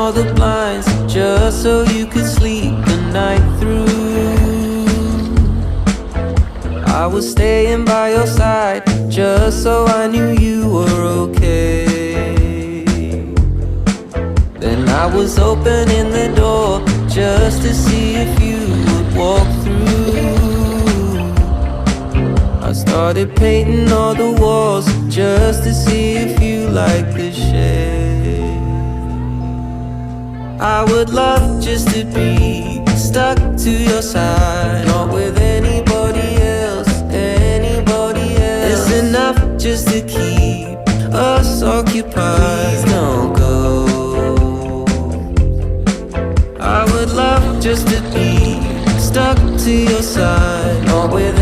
all the blinds just so you could sleep the night through. I was staying by your side just so I knew you were okay. Then I was opening the door just to see if you would walk through. I started painting all the walls just to see if you liked the shade. I would love just to be stuck to your side, not with anybody else, anybody else. It's enough just to keep us occupied. Please don't go. I would love just to be stuck to your side, not with